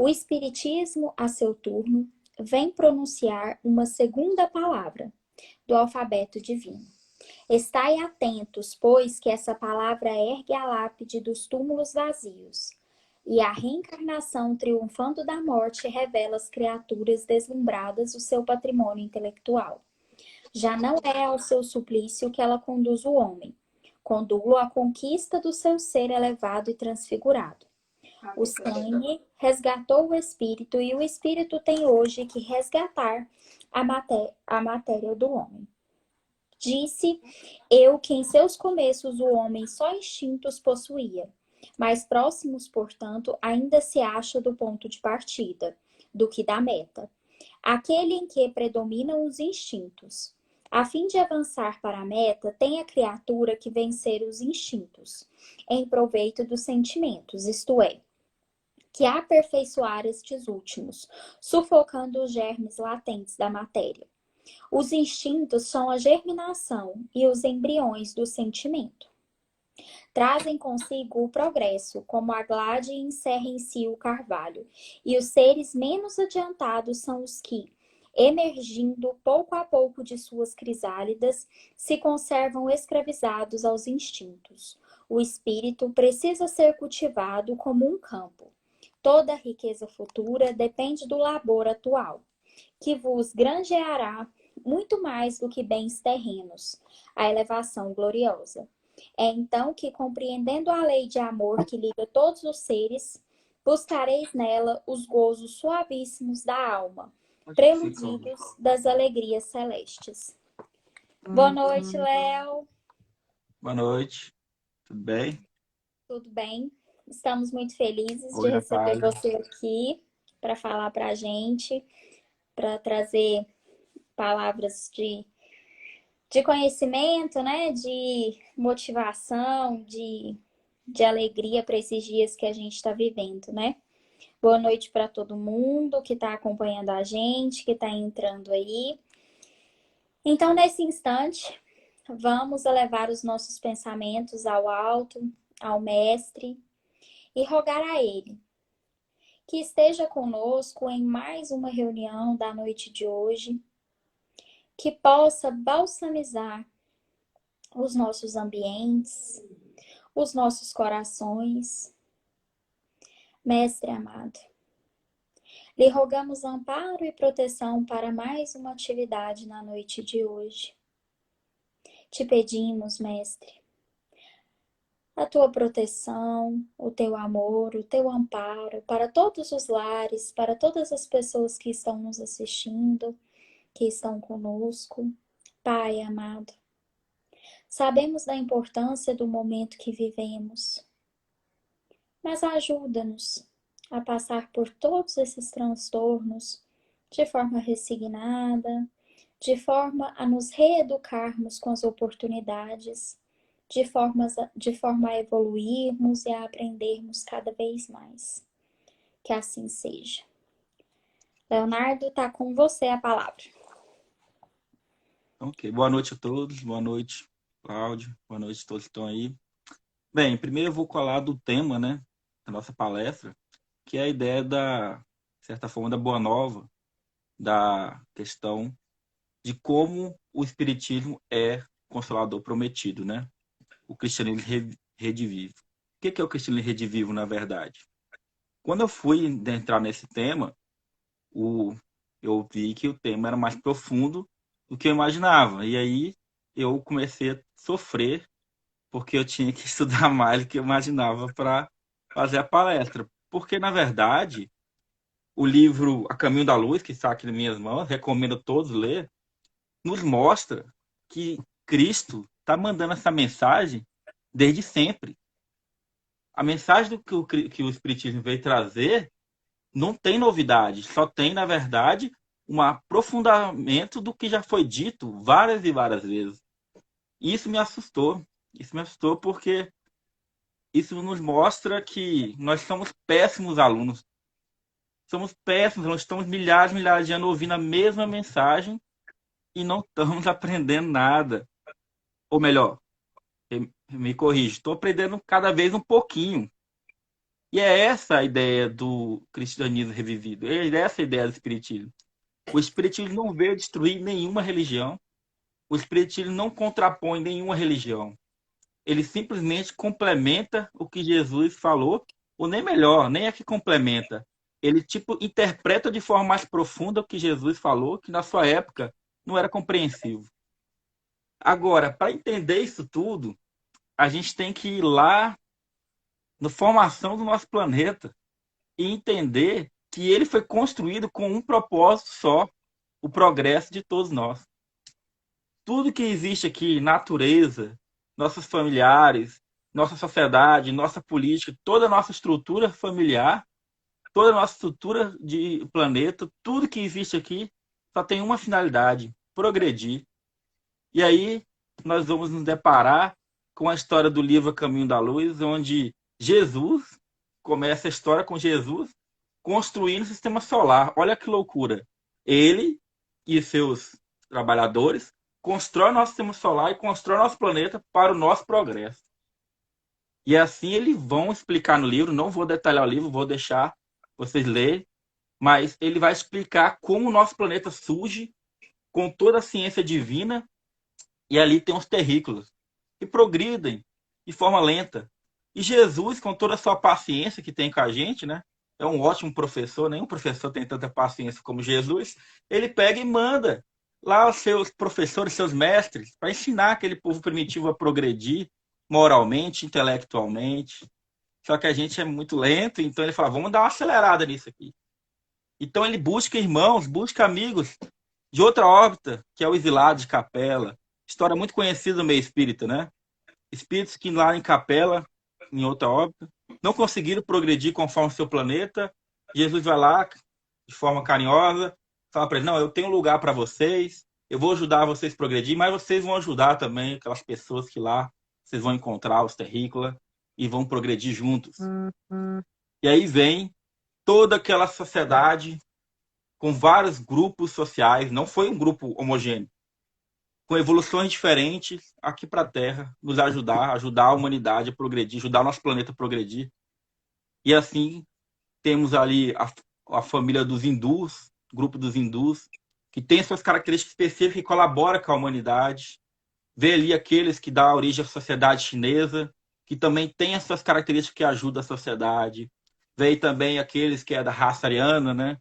O Espiritismo, a seu turno, vem pronunciar uma segunda palavra do alfabeto divino. Estai atentos, pois que essa palavra ergue a lápide dos túmulos vazios, e a reencarnação triunfando da morte revela às criaturas deslumbradas o seu patrimônio intelectual. Já não é ao seu suplício que ela conduz o homem, conduzo à conquista do seu ser elevado e transfigurado. O sangue resgatou o espírito e o espírito tem hoje que resgatar a matéria do homem. Disse eu que em seus começos o homem só instintos possuía, mais próximos, portanto, ainda se acha do ponto de partida, do que da meta, aquele em que predominam os instintos. A fim de avançar para a meta, tem a criatura que vencer os instintos, em proveito dos sentimentos, isto é, que aperfeiçoar estes últimos, sufocando os germes latentes da matéria. Os instintos são a germinação e os embriões do sentimento. Trazem consigo o progresso, como a glade encerra em si o carvalho, e os seres menos adiantados são os que, emergindo pouco a pouco de suas crisálidas, se conservam escravizados aos instintos. O espírito precisa ser cultivado como um campo. Toda a riqueza futura depende do labor atual, que vos granjeará muito mais do que bens terrenos, a elevação gloriosa. É então que, compreendendo a lei de amor que liga todos os seres, buscareis nela os gozos suavíssimos da alma, preludícios das alegrias celestes. Boa noite, Léo. Boa noite, tudo bem? Tudo bem? Estamos muito felizes de Oi, receber Natália. você aqui para falar para a gente, para trazer palavras de conhecimento, né? De motivação, de alegria para esses dias que a gente está vivendo, né? Boa noite para todo mundo que está acompanhando a gente, que está entrando aí. Então, nesse instante, vamos elevar os nossos pensamentos ao alto, ao Mestre, e rogar a Ele que esteja conosco em mais uma reunião da noite de hoje, que possa balsamizar os nossos ambientes, os nossos corações. Mestre amado, lhe rogamos amparo e proteção para mais uma atividade na noite de hoje. Te pedimos, Mestre, a tua proteção, o teu amor, o teu amparo para todos os lares, para todas as pessoas que estão nos assistindo, que estão conosco. Pai amado, sabemos da importância do momento que vivemos, mas ajuda-nos a passar por todos esses transtornos de forma resignada, de forma a nos reeducarmos com as oportunidades, de forma a evoluirmos e a aprendermos cada vez mais. Que assim seja. Leonardo, está com você a palavra. Ok, boa noite a todos, boa noite, Cláudio, boa noite a todos que estão aí. Bem, primeiro eu vou falar do tema, né, da nossa palestra, que é a ideia de certa forma, da boa nova, da questão de como o Espiritismo é consolador prometido, né? O cristianismo redivivo. O que é o cristianismo redivivo, na verdade? Quando eu fui entrar nesse tema, o, eu vi que o tema era mais profundo do que eu imaginava. E aí eu comecei a sofrer porque eu tinha que estudar mais do que eu imaginava para fazer a palestra. Porque, na verdade, o livro A Caminho da Luz, que está aqui nas minhas mãos, recomendo a todos ler, nos mostra que Cristo está mandando essa mensagem desde sempre. A mensagem do que o Espiritismo veio trazer não tem novidade, só tem, na verdade, um aprofundamento do que já foi dito várias e várias vezes. E isso me assustou. Isso me assustou porque isso nos mostra que nós somos péssimos alunos. Somos péssimos, nós estamos milhares e milhares de anos ouvindo a mesma mensagem e não estamos aprendendo nada. Ou melhor, me corrija, estou aprendendo cada vez um pouquinho. E é essa a ideia do cristianismo revivido. É essa a ideia do espiritismo. O espiritismo não veio destruir nenhuma religião. O espiritismo não contrapõe nenhuma religião. Ele simplesmente complementa o que Jesus falou, ou nem melhor, nem é que complementa. Ele tipo interpreta de forma mais profunda o que Jesus falou, que na sua época não era compreensível. Agora, para entender isso tudo, a gente tem que ir lá na formação do nosso planeta e entender que ele foi construído com um propósito só, o progresso de todos nós. Tudo que existe aqui, natureza, nossos familiares, nossa sociedade, nossa política, toda a nossa estrutura familiar, toda a nossa estrutura de planeta, tudo que existe aqui só tem uma finalidade: progredir. E aí nós vamos nos deparar com a história do livro Caminho da Luz, onde Jesus começa a história com Jesus construindo o sistema solar. Olha que loucura! Ele e seus trabalhadores constroem nosso sistema solar e constroem nosso planeta para o nosso progresso. E assim eles vão explicar no livro, não vou detalhar o livro, vou deixar vocês lerem, mas ele vai explicar como o nosso planeta surge com toda a ciência divina, e ali tem os terrícolas que progridem de forma lenta. E Jesus, com toda a sua paciência que tem com a gente, né? É um ótimo professor, nenhum professor tem tanta paciência como Jesus. Ele pega e manda lá os seus professores, seus mestres, para ensinar aquele povo primitivo a progredir moralmente, intelectualmente. Só que a gente é muito lento, então ele fala, vamos dar uma acelerada nisso aqui. Então ele busca irmãos, busca amigos de outra órbita, que é o exilado de Capela. História muito conhecida no meio espírita, né? Espíritos que lá em Capela, em outra órbita, não conseguiram progredir conforme o seu planeta. Jesus vai lá, de forma carinhosa, fala para eles, não, eu tenho um lugar para vocês, eu vou ajudar vocês a progredir, mas vocês vão ajudar também aquelas pessoas que lá vocês vão encontrar, os terrícolas, e vão progredir juntos. E aí vem toda aquela sociedade com vários grupos sociais, não foi um grupo homogêneo, com evoluções diferentes aqui para a Terra, nos ajudar a humanidade a progredir, ajudar o nosso planeta a progredir. E assim temos ali a família dos hindus, grupo dos hindus, que tem suas características específicas e colabora com a humanidade. Vê ali aqueles que dão origem à sociedade chinesa, que também tem as suas características que ajudam a sociedade. Vê também aqueles que é da raça ariana, né?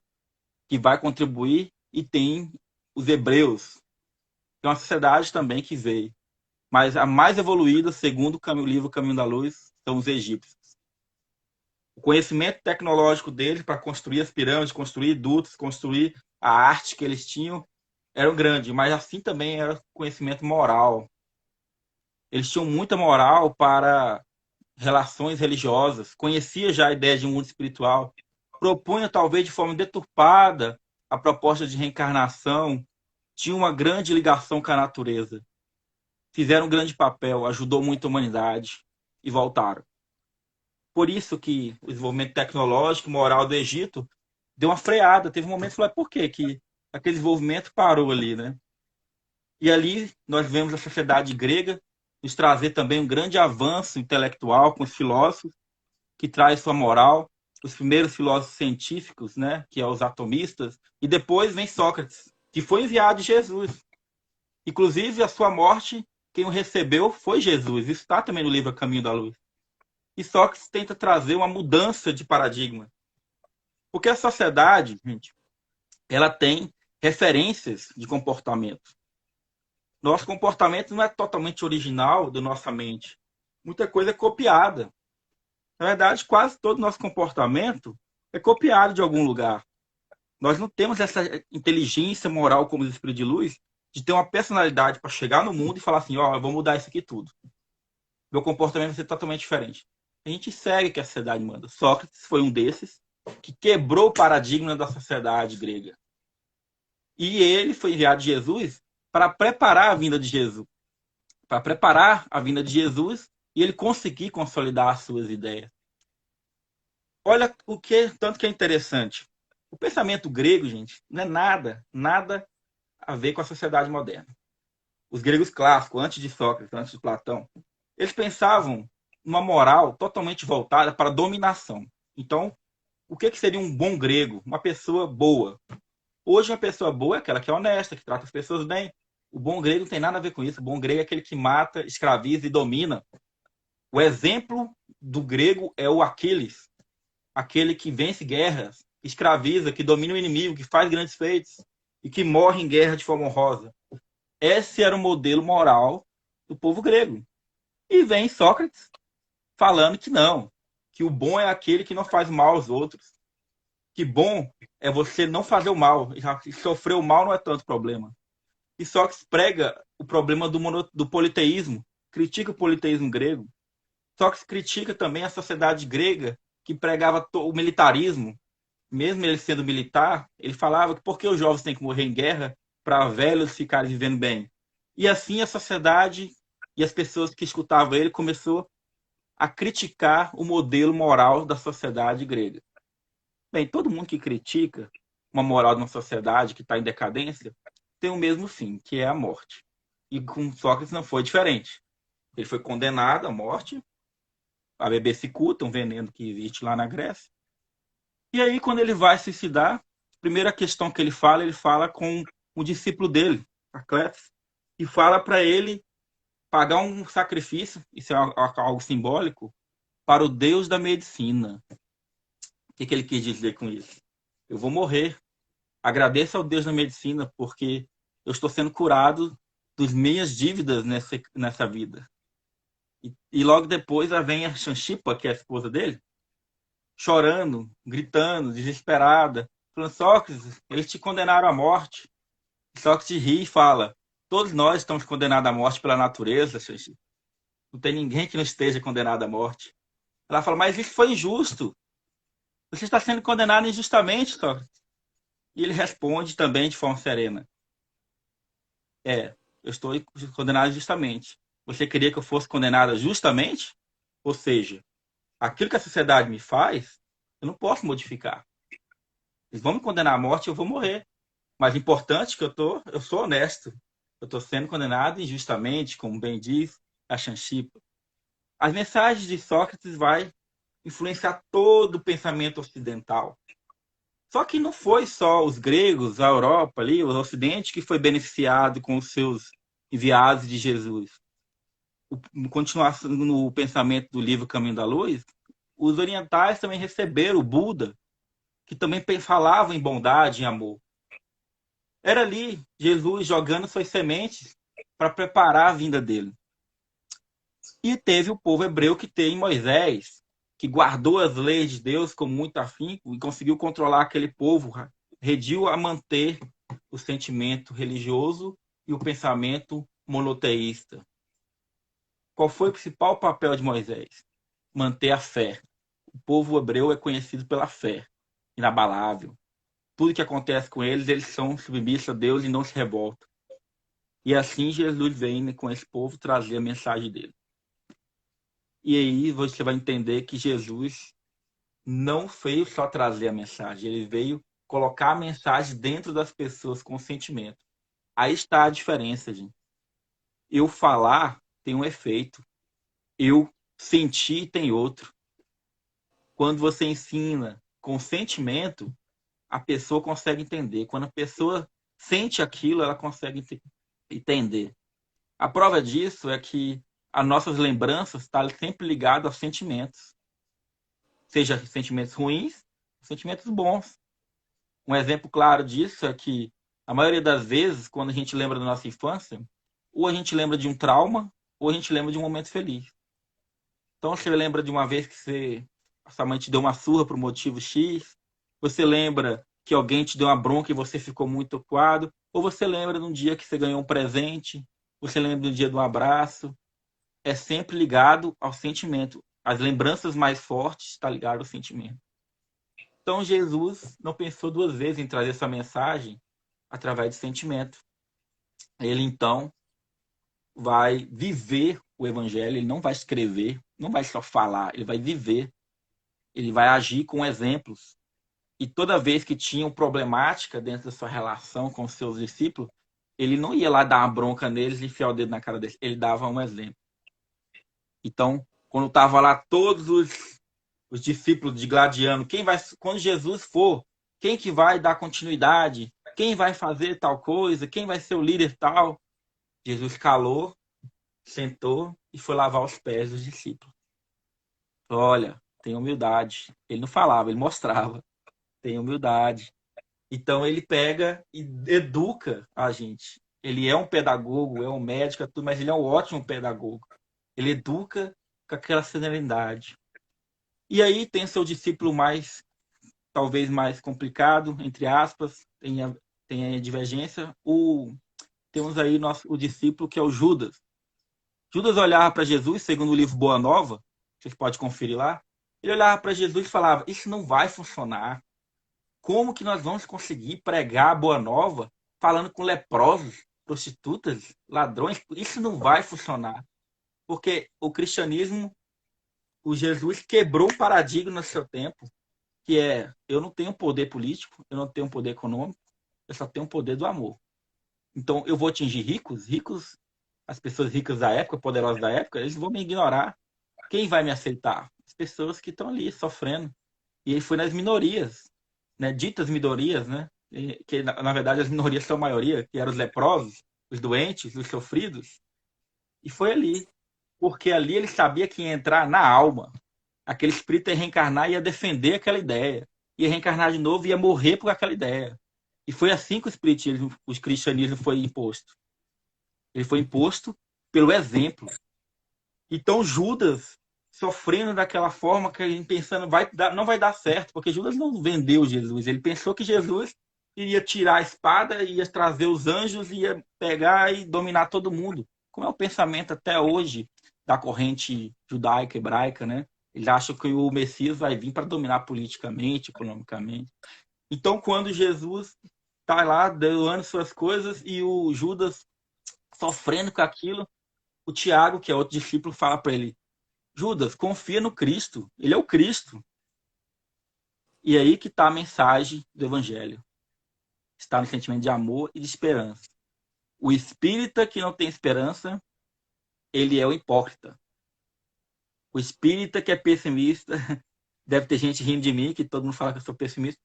Que vai contribuir, e tem os hebreus, que é uma sociedade também que veio. Mas a mais evoluída, segundo o livro Caminho da Luz, são os egípcios. O conhecimento tecnológico deles para construir as pirâmides, construir dutos, construir a arte que eles tinham, era grande, mas assim também era conhecimento moral. Eles tinham muita moral para relações religiosas, conhecia já a ideia de um mundo espiritual, propunha talvez de forma deturpada a proposta de reencarnação, tinha uma grande ligação com a natureza, fizeram um grande papel, ajudou muito a humanidade e voltaram. Por isso que o desenvolvimento tecnológico e moral do Egito deu uma freada. Teve um momento que falou, por quê que aquele desenvolvimento parou ali, né? E ali nós vemos a sociedade grega nos trazer também um grande avanço intelectual com os filósofos, que traz sua moral, os primeiros filósofos científicos, né, que é os atomistas, e depois vem Sócrates, que foi enviado de Jesus. Inclusive, a sua morte, quem o recebeu foi Jesus. Isso está também no livro Caminho da Luz. E Sócrates tenta trazer uma mudança de paradigma. Porque a sociedade, gente, ela tem referências de comportamento. Nosso comportamento não é totalmente original da nossa mente. Muita coisa é copiada. Na verdade, quase todo o nosso comportamento é copiado de algum lugar. Nós não temos essa inteligência moral como os espíritos de luz de ter uma personalidade para chegar no mundo e falar assim, ó, eu vou mudar isso aqui tudo. Meu comportamento vai ser totalmente diferente. A gente segue o que a sociedade manda. Sócrates foi um desses que quebrou o paradigma da sociedade grega. E ele foi enviado de Jesus para preparar a vinda de Jesus. Para preparar a vinda de Jesus e ele conseguir consolidar as suas ideias. Olha o que tanto que é interessante. O pensamento grego, gente, não é nada a ver com a sociedade moderna. Os gregos clássicos, antes de Sócrates, antes de Platão, eles pensavam numa moral totalmente voltada para a dominação. Então, o que seria um bom grego? Uma pessoa boa. Hoje, uma pessoa boa é aquela que é honesta, que trata as pessoas bem. O bom grego não tem nada a ver com isso. O bom grego é aquele que mata, escraviza e domina. O exemplo do grego é o Aquiles, aquele que vence guerras, escraviza, que domina o inimigo, que faz grandes feitos e que morre em guerra de forma honrosa. Esse era o modelo moral do povo grego. E vem Sócrates falando que não, que o bom é aquele que não faz mal aos outros. Que bom é você não fazer o mal. E sofrer o mal não é tanto problema. E Sócrates prega o problema do politeísmo, critica o politeísmo grego. Sócrates critica também a sociedade grega que pregava o militarismo. Mesmo ele sendo militar, ele falava que por que os jovens têm que morrer em guerra para velhos ficarem vivendo bem. E assim a sociedade e as pessoas que escutavam ele começou a criticar o modelo moral da sociedade grega. Bem, todo mundo que critica uma moral de uma sociedade que está em decadência tem o mesmo fim, que é a morte. E com Sócrates não foi diferente. Ele foi condenado à morte, a beber cicuta, um veneno que existe lá na Grécia. E aí, quando ele vai suicidar, a primeira questão que ele fala com o discípulo dele, Acletes, e fala para ele pagar um sacrifício, isso é algo simbólico, para o Deus da medicina. O que ele quis dizer com isso? Eu vou morrer. Agradeço ao Deus da medicina, porque eu estou sendo curado das minhas dívidas nessa vida. E logo depois vem a Xanxipa, que é a esposa dele, chorando, gritando, desesperada, falando: Sócrates, eles te condenaram à morte. Sócrates ri e fala: todos nós estamos condenados à morte pela natureza, Xanxipa. Não tem ninguém que não esteja condenado à morte. Ela fala: mas isso foi injusto. Você está sendo condenado injustamente, Sócrates. E ele responde também de forma serena: eu estou condenado injustamente. Você queria que eu fosse condenado justamente? Ou seja, aquilo que a sociedade me faz, eu não posso modificar. Eles vão me condenar à morte, eu vou morrer. Mas importante que eu sou honesto. Eu estou sendo condenado injustamente, como bem diz a Xanxipa. As mensagens de Sócrates vai influenciar todo o pensamento ocidental. Só que não foi só os gregos, a Europa ali, o Ocidente que foi beneficiado com os seus enviados de Jesus. Continuar no pensamento do livro Caminho da Luz, os orientais também receberam o Buda, que também falava em bondade e amor. Era ali Jesus jogando suas sementes para preparar a vinda dele. E teve o povo hebreu que tem Moisés, que guardou as leis de Deus com muito afinco e conseguiu controlar aquele povo, rediu a manter o sentimento religioso e o pensamento monoteísta. Qual foi o principal papel de Moisés? Manter a fé. O povo hebreu é conhecido pela fé, inabalável. Tudo que acontece com eles, eles são submissos a Deus e não se revoltam. E assim Jesus vem com esse povo trazer a mensagem dele. E aí você vai entender que Jesus não veio só trazer a mensagem, ele veio colocar a mensagem dentro das pessoas com sentimento. Aí está a diferença, gente. Eu falar tem um efeito, eu sentir tem outro. Quando você ensina com sentimento, a pessoa consegue entender. Quando a pessoa sente aquilo, ela consegue entender. A prova disso é que as nossas lembranças estão sempre ligadas aos sentimentos. Seja sentimentos ruins, sentimentos bons. Um exemplo claro disso é que a maioria das vezes, quando a gente lembra da nossa infância, ou a gente lembra de um trauma, ou a gente lembra de um momento feliz. Então, você lembra de uma vez que a sua mãe te deu uma surra por motivo X, você lembra que alguém te deu uma bronca e você ficou muito ocupado, ou você lembra de um dia que você ganhou um presente, você lembra do dia do abraço. É sempre ligado ao sentimento. As lembranças mais fortes estão ligadas ao sentimento. Então, Jesus não pensou duas vezes em trazer essa mensagem através de sentimento. Ele, então, vai viver o evangelho, ele não vai escrever, não vai só falar, ele vai viver, ele vai agir com exemplos. E toda vez que tinha uma problemática dentro da sua relação com os seus discípulos, ele não ia lá dar uma bronca neles e enfiar o dedo na cara deles, ele dava um exemplo. Então, quando estava lá todos os os discípulos de Gladiano, quando Jesus for, quem que vai dar continuidade? Quem vai fazer tal coisa? Quem vai ser o líder tal? Jesus calou, sentou e foi lavar os pés dos discípulos. Olha, tem humildade. Ele não falava, ele mostrava. Tem humildade. Então ele pega e educa a gente. Ele é um pedagogo, é um médico, mas ele é um ótimo pedagogo. Ele educa com aquela serenidade. E aí tem seu discípulo talvez mais complicado, entre aspas, tem a divergência. Temos aí o discípulo que é o Judas. Judas olhava para Jesus, segundo o livro Boa Nova, vocês podem conferir lá. Ele olhava para Jesus e falava: isso não vai funcionar. Como que nós vamos conseguir pregar a Boa Nova falando com leprosos, prostitutas, ladrões? Isso não vai funcionar. Porque o cristianismo, o Jesus quebrou o paradigma no seu tempo, que é: eu não tenho poder político, eu não tenho poder econômico, eu só tenho o poder do amor. Então eu vou atingir ricos, as pessoas ricas da época, poderosas da época, eles vão me ignorar. Quem vai me aceitar? As pessoas que estão ali sofrendo. E ele foi nas minorias, né? Ditas minorias, né? Que na verdade as minorias são a maioria, que eram os leprosos, os doentes, os sofridos. E foi ali, porque ali ele sabia que ia entrar na alma. Aquele espírito ia reencarnar e ia defender aquela ideia. Ia reencarnar de novo e ia morrer por aquela ideia. E foi assim que o cristianismo foi imposto. Ele foi imposto pelo exemplo. Então Judas sofrendo daquela forma, que a gente pensando não vai dar certo, porque Judas não vendeu Jesus. Ele pensou que Jesus iria tirar a espada, ia trazer os anjos, ia pegar e dominar todo mundo. Como é o pensamento até hoje da corrente judaica, hebraica, né? Eles acham que o Messias vai vir para dominar politicamente, economicamente. Então, quando Jesus está lá doando suas coisas e o Judas sofrendo com aquilo, o Tiago, que é outro discípulo, fala para ele: Judas, confia no Cristo. Ele é o Cristo. E aí que está a mensagem do Evangelho. Está no sentimento de amor e de esperança. O espírita que não tem esperança, ele é o hipócrita. O espírita que é pessimista, deve ter gente rindo de mim, que todo mundo fala que eu sou pessimista,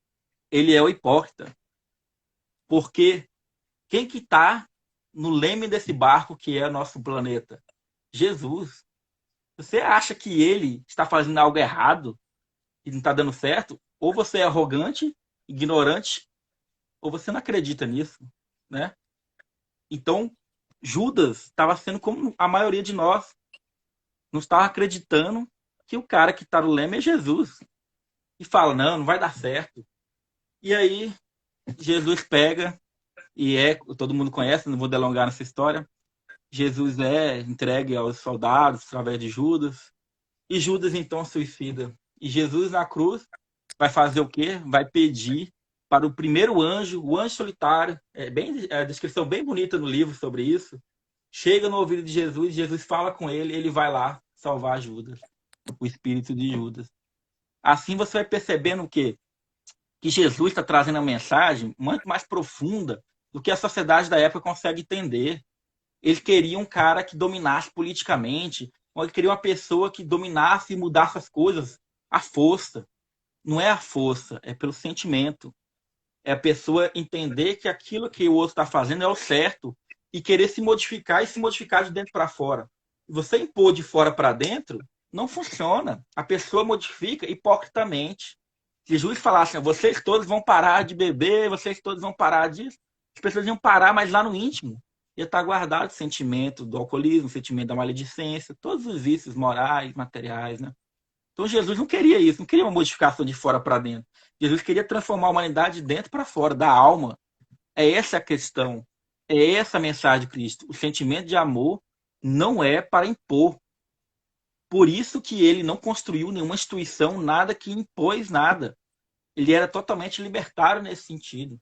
ele é o hipócrita. Porque quem que está no leme desse barco que é o nosso planeta? Jesus. Você acha que ele está fazendo algo errado e não está dando certo? Ou você é arrogante, ignorante, ou você não acredita nisso, né? Então, Judas estava sendo como a maioria de nós. Não estava acreditando que o cara que está no leme é Jesus. E fala: não, não vai dar certo. E aí, Jesus pega, todo mundo conhece, não vou delongar nessa história. Jesus é entregue aos soldados através de Judas. E Judas então suicida. E Jesus na cruz vai fazer o quê? Vai pedir para o primeiro anjo, o anjo solitário, é a descrição bem bonita no livro sobre isso. Chega no ouvido de Jesus, Jesus fala com ele, ele vai lá salvar Judas, o espírito de Judas. Assim você vai percebendo o quê? Que Jesus está trazendo uma mensagem muito mais profunda do que a sociedade da época consegue entender. Ele queria um cara que dominasse politicamente, ele queria uma pessoa que dominasse e mudasse as coisas à força. Não é a força, é pelo sentimento. É a pessoa entender que aquilo que o outro está fazendo é o certo e querer se modificar e se modificar de dentro para fora. Você impor de fora para dentro, não funciona. A pessoa modifica hipocritamente. Se Jesus falasse: vocês todos vão parar de beber, vocês todos vão parar disso, as pessoas iam parar, mas lá no íntimo ia estar guardado o sentimento do alcoolismo, o sentimento da maledicência, todos os vícios morais, materiais, né? Então Jesus não queria isso, não queria uma modificação de fora para dentro. Jesus queria transformar a humanidade de dentro para fora, da alma. É essa a questão. É essa a mensagem de Cristo. O sentimento de amor não é para impor. Por isso que ele não construiu nenhuma instituição, nada que impôs nada. Ele era totalmente libertário nesse sentido.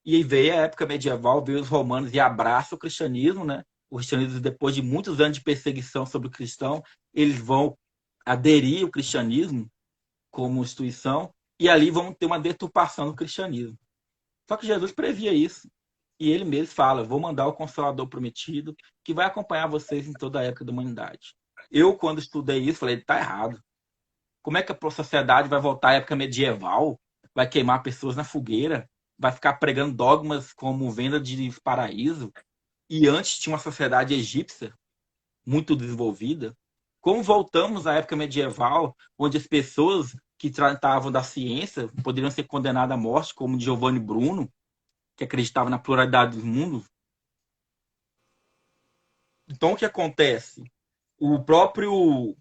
E aí veio a época medieval, veio os romanos e abraça o cristianismo, né? O cristianismo, depois de muitos anos de perseguição sobre o cristão, eles vão aderir ao cristianismo como instituição e ali vão ter uma deturpação do cristianismo. Só que Jesus previa isso. E ele mesmo fala: vou mandar o Consolador prometido que vai acompanhar vocês em toda a época da humanidade. Eu, quando estudei isso, falei: tá errado. Como é que a sociedade vai voltar à época medieval? Vai queimar pessoas na fogueira? Vai ficar pregando dogmas como venda de paraíso? E antes tinha uma sociedade egípcia muito desenvolvida. Como voltamos à época medieval, onde as pessoas que tratavam da ciência poderiam ser condenadas à morte, como Giovanni Bruno, que acreditava na pluralidade dos mundos? Então, o que acontece? O próprio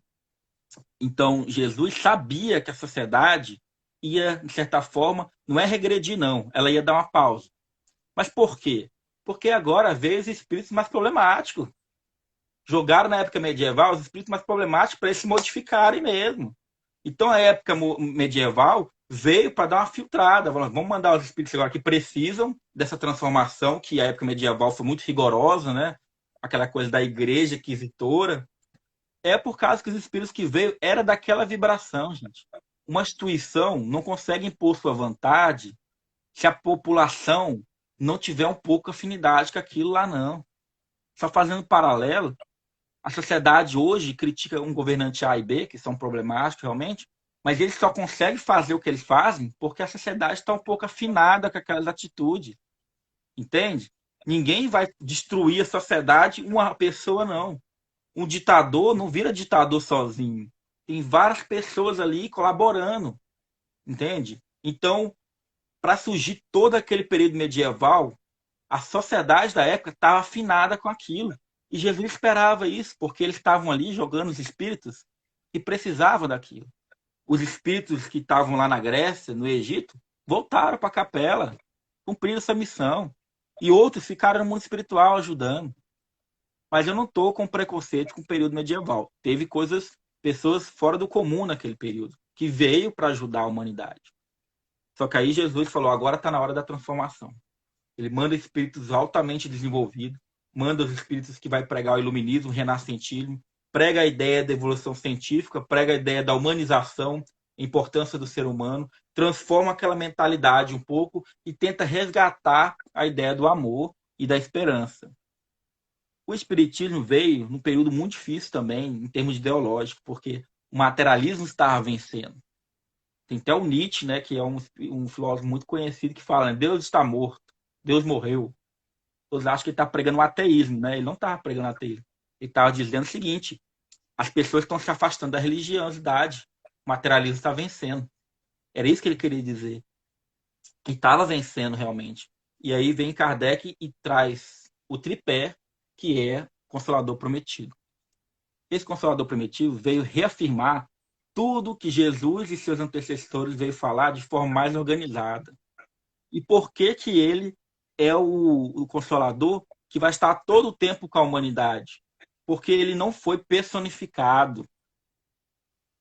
Então, Jesus sabia que a sociedade ia, de certa forma, não é regredir, não. Ela ia dar uma pausa. Mas por quê? Porque agora veio os espíritos mais problemáticos. Jogaram na época medieval os espíritos mais problemáticos para eles se modificarem mesmo. Então, a época medieval veio para dar uma filtrada. Vamos mandar os espíritos agora que precisam dessa transformação, que a época medieval foi muito rigorosa, né? Aquela coisa da igreja inquisitora. É por causa que os espíritos que veio era daquela vibração, gente. Uma instituição não consegue impor sua vontade se a população não tiver um pouco afinidade com aquilo lá, não. Só fazendo um paralelo, a sociedade hoje critica um governante A e B, que são problemáticos realmente, mas eles só conseguem fazer o que eles fazem porque a sociedade está um pouco afinada com aquelas atitudes. Entende? Ninguém vai destruir a sociedade, uma pessoa não. Um ditador não vira ditador sozinho. Tem várias pessoas ali colaborando, entende? Então, para surgir todo aquele período medieval, a sociedade da época estava afinada com aquilo. E Jesus esperava isso, porque eles estavam ali jogando os espíritos que precisavam daquilo. Os espíritos que estavam lá na Grécia, no Egito, voltaram para a capela, cumpriram essa missão. E outros ficaram no mundo espiritual ajudando. Mas eu não estou com preconceito com o período medieval. Teve pessoas fora do comum naquele período, que veio para ajudar a humanidade. Só que aí Jesus falou, agora está na hora da transformação. Ele manda espíritos altamente desenvolvidos, manda os espíritos que vai pregar o iluminismo, o renascentismo, prega a ideia da evolução científica, prega a ideia da humanização, a importância do ser humano, transforma aquela mentalidade um pouco e tenta resgatar a ideia do amor e da esperança. O espiritismo veio num período muito difícil também, em termos ideológicos, porque o materialismo estava vencendo. Tem até o Nietzsche, né, que é um filósofo muito conhecido, que fala, né, Deus está morto, Deus morreu. Todos acham que ele está pregando o ateísmo, né? Ele não estava pregando o ateísmo. Ele estava dizendo o seguinte, as pessoas estão se afastando da religiosidade, o materialismo está vencendo. Era isso que ele queria dizer. Que estava vencendo realmente. E aí vem Kardec e traz o tripé, que é Consolador Prometido. Esse Consolador Prometido veio reafirmar tudo que Jesus e seus antecessores veio falar de forma mais organizada. E por que ele é o Consolador que vai estar todo o tempo com a humanidade? Porque ele não foi personificado.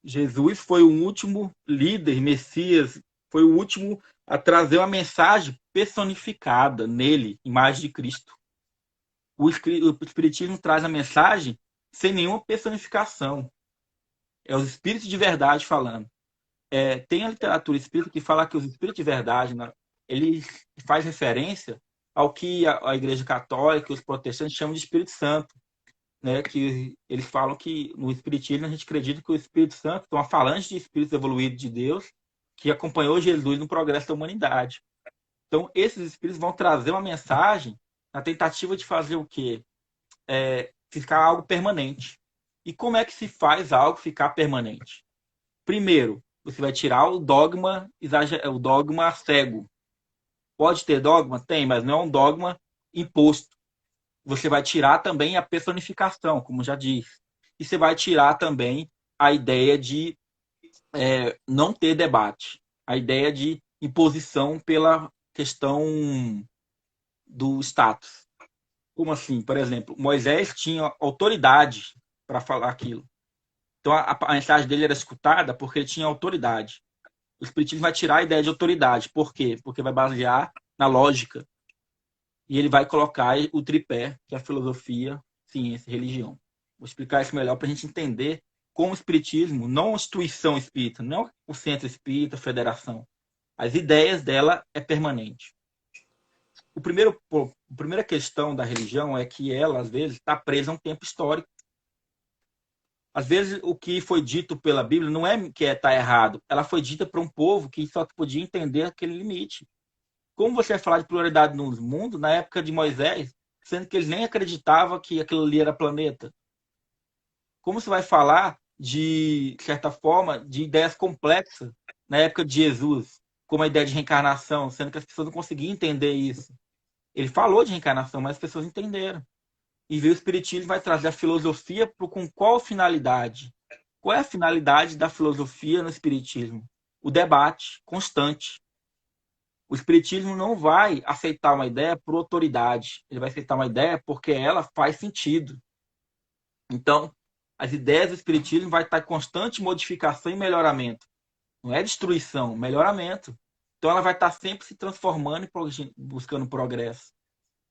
Jesus foi o último líder, Messias, foi o último a trazer uma mensagem personificada nele, imagem de Cristo. O Espiritismo traz a mensagem sem nenhuma personificação. É os espíritos de verdade falando. Tem a literatura espírita que fala que os espíritos de verdade, né, ele faz referência ao que a Igreja Católica e os protestantes chamam de Espírito Santo. Né, que eles falam que no Espiritismo a gente acredita que o Espírito Santo é uma falange de espíritos evoluídos de Deus que acompanhou Jesus no progresso da humanidade. Então, esses espíritos vão trazer uma mensagem na tentativa de fazer o quê? Ficar algo permanente. E como é que se faz algo ficar permanente? Primeiro, você vai tirar o dogma, o dogma cego. Pode ter dogma? Tem, mas não é um dogma imposto. Você vai tirar também a personificação, como já disse. E você vai tirar também a ideia de não ter debate. A ideia de imposição pela questão do status. Como assim? Por exemplo, Moisés tinha autoridade para falar aquilo. Então a mensagem dele era escutada porque ele tinha autoridade. O Espiritismo vai tirar a ideia de autoridade. Por quê? Porque vai basear na lógica. E ele vai colocar o tripé, que é a filosofia, ciência e religião. Vou explicar isso melhor para a gente entender como o Espiritismo, não a instituição espírita, não o centro espírita, a federação. As ideias dela é permanente. A primeira questão da religião é que ela, às vezes, está presa a um tempo histórico. Às vezes, o que foi dito pela Bíblia não é que está errado. Ela foi dita para um povo que só podia entender aquele limite. Como você vai falar de pluralidade no mundo na época de Moisés, sendo que eles nem acreditavam que aquilo ali era planeta? Como você vai falar de certa forma, de ideias complexas na época de Jesus, como a ideia de reencarnação, sendo que as pessoas não conseguiam entender isso? Ele falou de reencarnação, mas as pessoas entenderam. E veio o Espiritismo vai trazer a filosofia com qual finalidade? Qual é a finalidade da filosofia no Espiritismo? O debate constante. O Espiritismo não vai aceitar uma ideia por autoridade. Ele vai aceitar uma ideia porque ela faz sentido. Então, as ideias do Espiritismo vai estar em constante modificação e melhoramento. Não é destruição, melhoramento. Então, ela vai estar sempre se transformando e buscando progresso.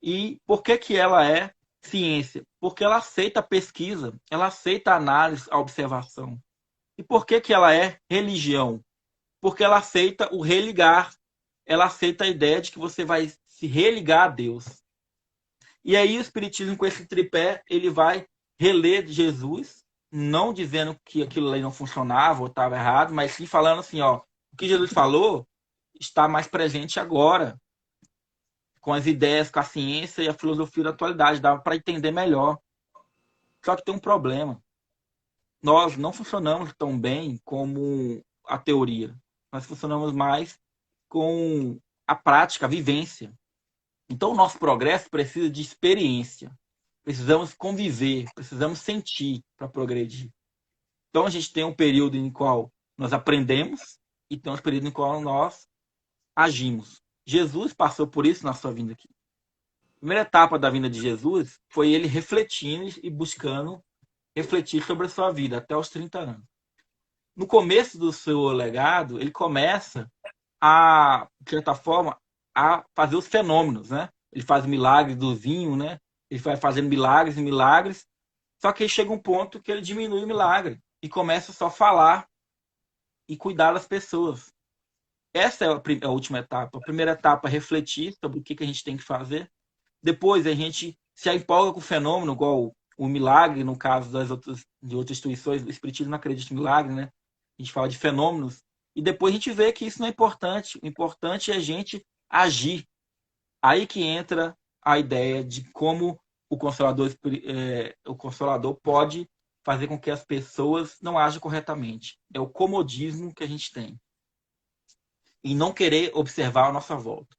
E por que que ela é ciência? Porque ela aceita a pesquisa, ela aceita a análise, a observação. E por que que ela é religião? Porque ela aceita o religar. Ela aceita a ideia de que você vai se religar a Deus. E aí o Espiritismo, com esse tripé, ele vai reler de Jesus, não dizendo que aquilo ali não funcionava ou estava errado, mas sim falando assim, ó, o que Jesus falou está mais presente agora, com as ideias, com a ciência e a filosofia da atualidade, dá para entender melhor. Só que tem um problema. Nós não funcionamos tão bem como a teoria. Nós funcionamos mais com a prática, a vivência. Então, o nosso progresso precisa de experiência. Precisamos conviver, precisamos sentir para progredir. Então, a gente tem um período em qual nós aprendemos e tem um período em qual nós agimos. Jesus passou por isso na sua vinda aqui. A primeira etapa da vinda de Jesus foi ele refletindo e buscando refletir sobre a sua vida até os 30 anos. No começo do seu legado, ele começa a, de certa forma, a fazer os fenômenos, né? Ele faz milagres do vinho, né? Ele vai fazendo milagres e milagres, só que aí chega um ponto que ele diminui o milagre e começa só a falar e cuidar das pessoas. Essa é a última etapa. A primeira etapa é refletir sobre o que a gente tem que fazer. Depois a gente se empolga com o fenômeno, igual o milagre, no caso de outras instituições, o Espiritismo não acredita em milagre, né? A gente fala de fenômenos. E depois a gente vê que isso não é importante. O importante é a gente agir. Aí que entra a ideia de como o consolador pode fazer com que as pessoas não ajam corretamente. É o comodismo que a gente tem. E não querer observar a nossa volta.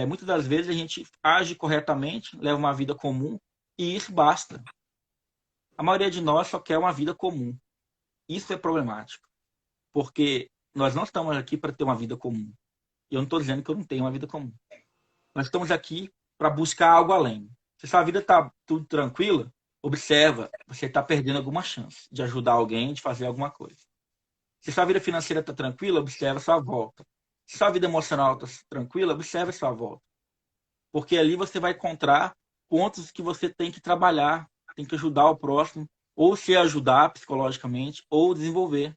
Muitas das vezes a gente age corretamente, leva uma vida comum, e isso basta. A maioria de nós só quer uma vida comum. Isso é problemático. Porque nós não estamos aqui para ter uma vida comum. E eu não estou dizendo que eu não tenho uma vida comum. Nós estamos aqui para buscar algo além. Se sua vida está tudo tranquila, observa, você está perdendo alguma chance de ajudar alguém, de fazer alguma coisa. Se sua vida financeira está tranquila, observa a sua volta. Se sua vida emocional está tranquila, observe a sua volta. Porque ali você vai encontrar pontos que você tem que trabalhar, tem que ajudar o próximo, ou se ajudar psicologicamente, ou desenvolver.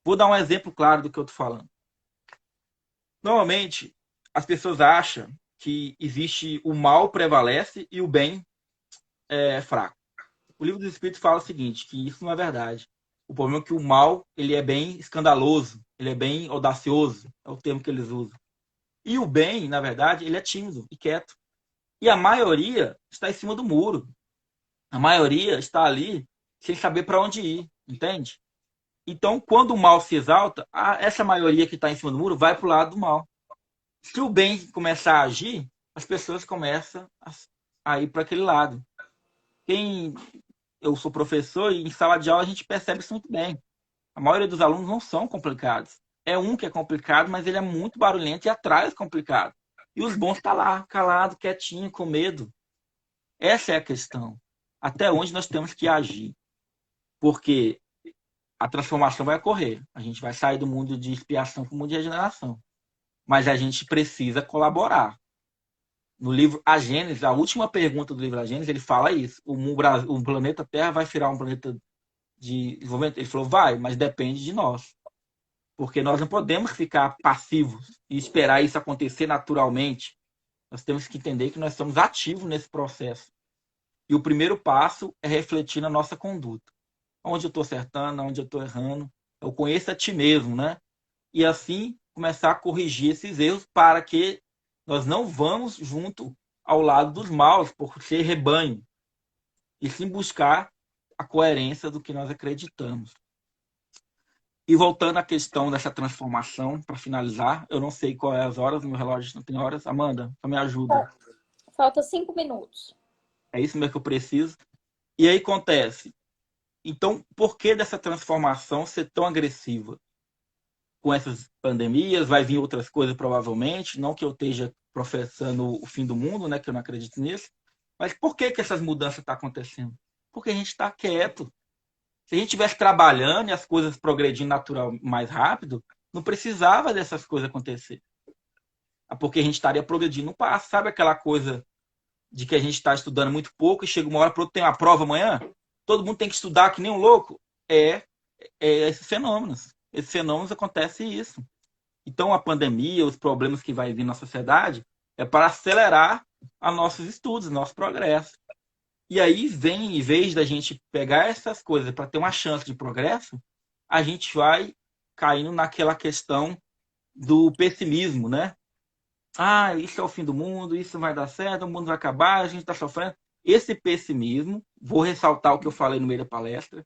Vou dar um exemplo claro do que eu estou falando. Normalmente, as pessoas acham que existe o mal prevalece e o bem é fraco. O livro dos Espíritos fala o seguinte, que isso não é verdade. O problema é que o mal ele é bem escandaloso, ele é bem audacioso, é o termo que eles usam. E o bem, na verdade, ele é tímido e quieto. E a maioria está em cima do muro. A maioria está ali sem saber para onde ir, entende? Então, quando o mal se exalta, essa maioria que está em cima do muro vai para o lado do mal. Se o bem começar a agir, as pessoas começam a ir para aquele lado. Eu sou professor e em sala de aula a gente percebe isso muito bem. A maioria dos alunos não são complicados. É um que é complicado, mas ele é muito barulhento e atrai os complicados. E os bons estão lá, calado, quietinho, com medo. Essa é a questão. Até onde nós temos que agir. Porque a transformação vai ocorrer. A gente vai sair do mundo de expiação para o mundo de regeneração. Mas a gente precisa colaborar. No livro A Gênese, a última pergunta do livro A Gênese, ele fala isso. O planeta Terra vai virar um planeta de desenvolvimento? Ele falou, vai, mas depende de nós. Porque nós não podemos ficar passivos e esperar isso acontecer naturalmente. Nós temos que entender que nós somos ativos nesse processo. E o primeiro passo é refletir na nossa conduta. onde eu estou acertando, onde eu estou errando. Eu conheço a ti mesmo, né? E assim começar a corrigir esses erros para que nós não vamos junto ao lado dos maus, por ser rebanho, e sim buscar a coerência do que nós acreditamos. E voltando à questão dessa transformação, para finalizar, eu não sei qual é as horas, meu relógio não tem horas. Amanda, me ajuda. Falta 5 minutos. É isso mesmo que eu preciso. E aí acontece. Então, por que dessa transformação ser tão agressiva? Com essas pandemias, vai vir outras coisas provavelmente, não que eu esteja professando o fim do mundo, né, que eu não acredito nisso, mas por que essas mudanças estão acontecendo? Porque a gente está quieto. Se a gente estivesse trabalhando e as coisas progredindo natural mais rápido, não precisava dessas coisas acontecer. Porque a gente estaria progredindo no passo. Sabe aquela coisa de que a gente está estudando muito pouco e chega uma hora para outra, tem uma prova amanhã? Todo mundo tem que estudar que nem um louco? É esses fenômenos. Esses fenômenos acontecem isso. Então, a pandemia, os problemas que vai vir na sociedade, é para acelerar a nossos estudos, nosso progresso. E aí vem, em vez da gente pegar essas coisas para ter uma chance de progresso, a gente vai caindo naquela questão do pessimismo, né? Ah, isso é o fim do mundo, isso vai dar certo, o mundo vai acabar, a gente está sofrendo. Esse pessimismo, vou ressaltar o que eu falei no meio da palestra,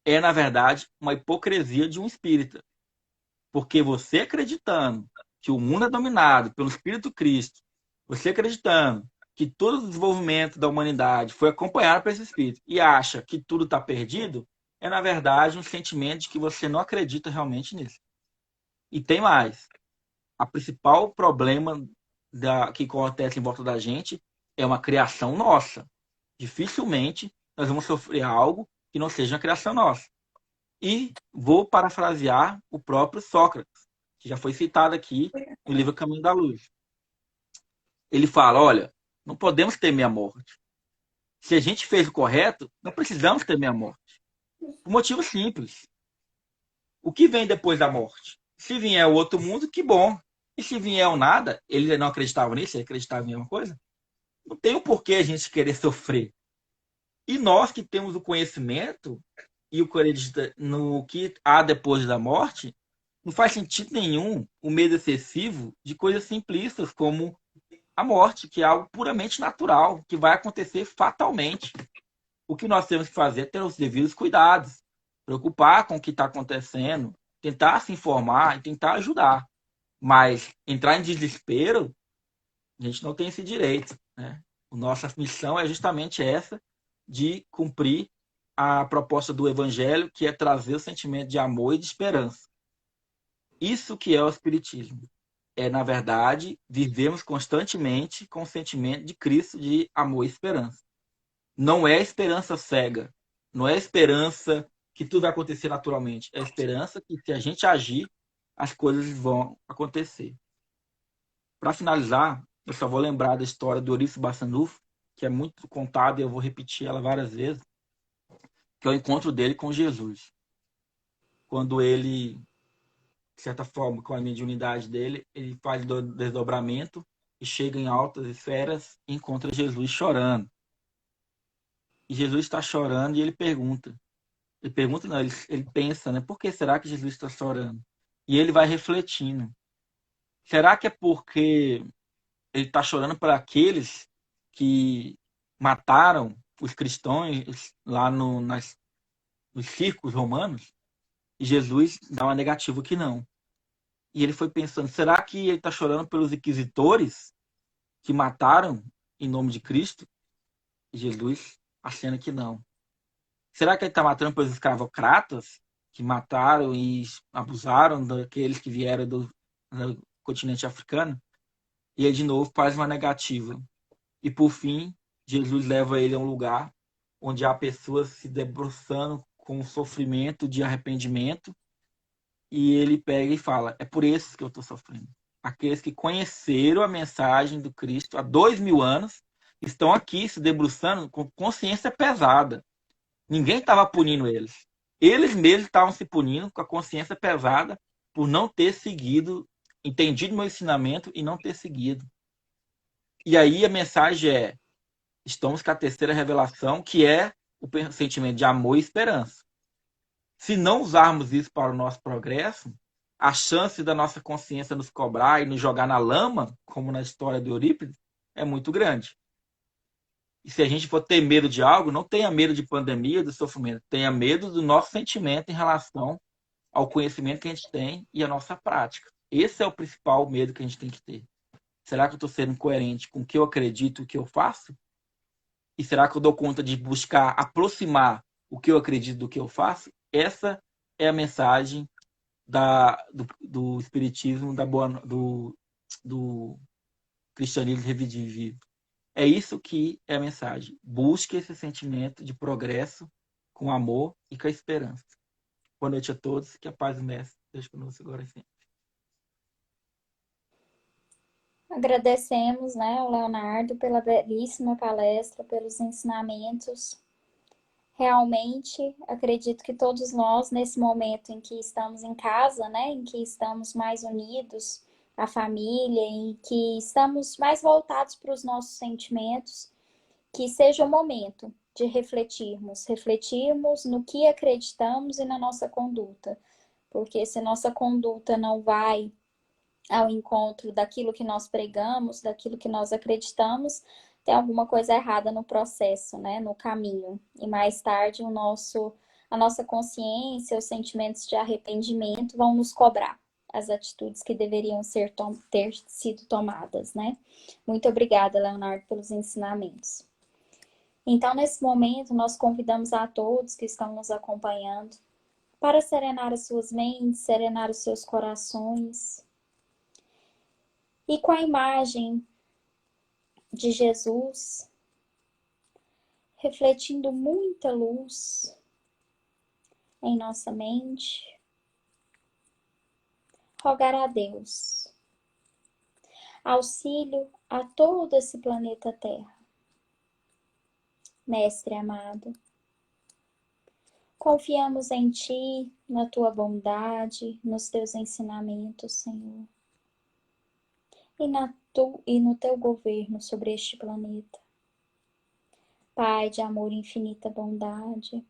é, na verdade, uma hipocrisia de um espírita. Porque você acreditando que o mundo é dominado pelo Espírito Cristo, você acreditando que todo o desenvolvimento da humanidade foi acompanhado por esse Espírito e acha que tudo está perdido, é, na verdade, um sentimento de que você não acredita realmente nisso. E tem mais. A principal problema que acontece em volta da gente é uma criação nossa. Dificilmente nós vamos sofrer algo que não seja uma criação nossa. E vou parafrasear o próprio Sócrates, que já foi citado aqui no livro Caminho da Luz. Ele fala: olha, não podemos temer a morte. Se a gente fez o correto, não precisamos temer a morte. Por motivo simples. O que vem depois da morte? Se vier o outro mundo, que bom. E se vier o nada, ele não acreditava nisso, ele acreditava em alguma coisa? Não tem o porquê a gente querer sofrer. E nós que temos o conhecimento e o acredita no que há depois da morte, não faz sentido nenhum o medo excessivo de coisas simplistas como a morte, que é algo puramente natural, que vai acontecer fatalmente. O que nós temos que fazer é ter os devidos cuidados, preocupar com o que está acontecendo, tentar se informar e tentar ajudar. Mas entrar em desespero, a gente não tem esse direito, né? A nossa missão é justamente essa, de cumprir a proposta do Evangelho, que é trazer o sentimento de amor e de esperança. Isso que é o Espiritismo. É, na verdade, vivemos constantemente com o sentimento de Cristo de amor e esperança. Não é esperança cega. Não é esperança que tudo vai acontecer naturalmente. É esperança que, se a gente agir, as coisas vão acontecer. Para finalizar, eu só vou lembrar da história do Eurípides Barçanufo, que é muito contada e eu vou repetir ela várias vezes, que é o encontro dele com Jesus. Quando ele, de certa forma, com a mediunidade dele, ele faz desdobramento e chega em altas esferas e encontra Jesus chorando. E Jesus está chorando e ele pergunta. Ele pergunta, não, ele pensa, né? Por que será que Jesus está chorando? E ele vai refletindo. Será que é porque ele está chorando para aqueles que mataram os cristãos lá nos circos romanos? E Jesus dá uma negativa que não. E ele foi pensando, será que ele está chorando pelos inquisitores que mataram em nome de Cristo? E Jesus acena que não. Será que ele está matando pelos escravocratas que mataram e abusaram daqueles que vieram do continente africano? E ele de novo faz uma negativa. E por fim, Jesus leva ele a um lugar onde há pessoas se debruçando com o sofrimento de arrependimento, e ele pega e fala: é por esses que eu estou sofrendo. Aqueles que conheceram a mensagem do Cristo há 2000 anos estão aqui se debruçando com consciência pesada. Ninguém estava punindo eles. Eles mesmos estavam se punindo com a consciência pesada por não ter seguido, entendido meu ensinamento e não ter seguido. E aí a mensagem é: estamos com a terceira revelação, que é o sentimento de amor e esperança. Se não usarmos isso para o nosso progresso, a chance da nossa consciência nos cobrar e nos jogar na lama, como na história do Eurípides, é muito grande. E se a gente for ter medo de algo, não tenha medo de pandemia, do sofrimento, tenha medo do nosso sentimento em relação ao conhecimento que a gente tem e à nossa prática. Esse é o principal medo que a gente tem que ter. Será que eu estou sendo coerente com o que eu acredito e o que eu faço? E será que eu dou conta de buscar aproximar o que eu acredito do que eu faço? Essa é a mensagem do espiritismo, do cristianismo redivivo. É isso que é a mensagem. Busque esse sentimento de progresso com amor e com a esperança. Boa noite a todos, que a paz do Mestre esteja conosco agora e sempre. Agradecemos, né, ao Leonardo pela belíssima palestra, pelos ensinamentos. Realmente, acredito que todos nós, nesse momento em que estamos em casa, né, em que estamos mais unidos, a família, em que estamos mais voltados para os nossos sentimentos, que seja o momento de refletirmos no que acreditamos e na nossa conduta. Porque se nossa conduta não vai ao encontro daquilo que nós pregamos, daquilo que nós acreditamos, tem alguma coisa errada no processo, né, no caminho. E mais tarde a nossa consciência, os sentimentos de arrependimento vão nos cobrar as atitudes que deveriam ter sido tomadas, né? Muito obrigada, Leonardo, pelos ensinamentos. Então, nesse momento, nós convidamos a todos que estão nos acompanhando para serenar as suas mentes, serenar os seus corações. E com a imagem de Jesus, refletindo muita luz em nossa mente, rogar a Deus auxílio a todo esse planeta Terra. Mestre amado, confiamos em Ti, na Tua bondade, nos Teus ensinamentos, Senhor, e no Teu governo sobre este planeta. Pai de amor e infinita bondade,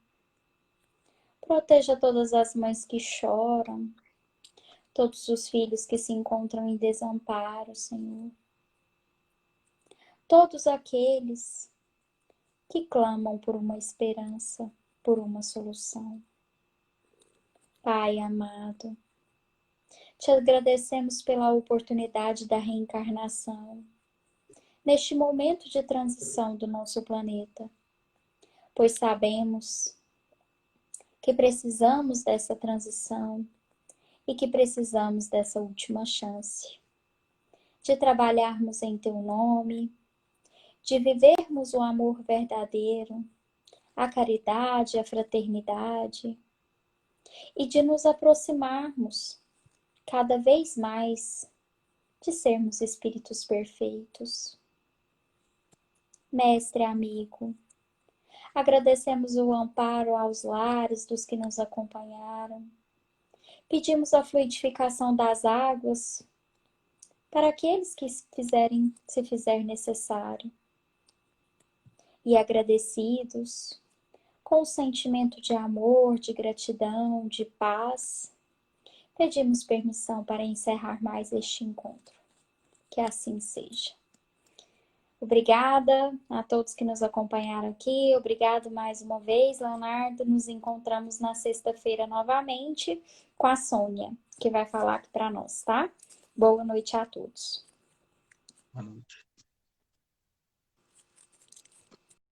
proteja todas as mães que choram, todos os filhos que se encontram em desamparo, Senhor. Todos aqueles que clamam por uma esperança, por uma solução. Pai amado, te agradecemos pela oportunidade da reencarnação, neste momento de transição do nosso planeta, pois sabemos que precisamos dessa transição e que precisamos dessa última chance, de trabalharmos em Teu nome, de vivermos o amor verdadeiro, a caridade, a fraternidade e de nos aproximarmos cada vez mais de sermos espíritos perfeitos. Mestre amigo, agradecemos o amparo aos lares dos que nos acompanharam. Pedimos a fluidificação das águas para aqueles que se fizer necessário. E agradecidos, com o sentimento de amor, de gratidão, de paz, pedimos permissão para encerrar mais este encontro. Que assim seja. Obrigada a todos que nos acompanharam aqui. Obrigado mais uma vez, Leonardo. Nos encontramos na sexta-feira novamente com a Sônia, que vai falar aqui para nós, tá? Boa noite a todos. Boa noite.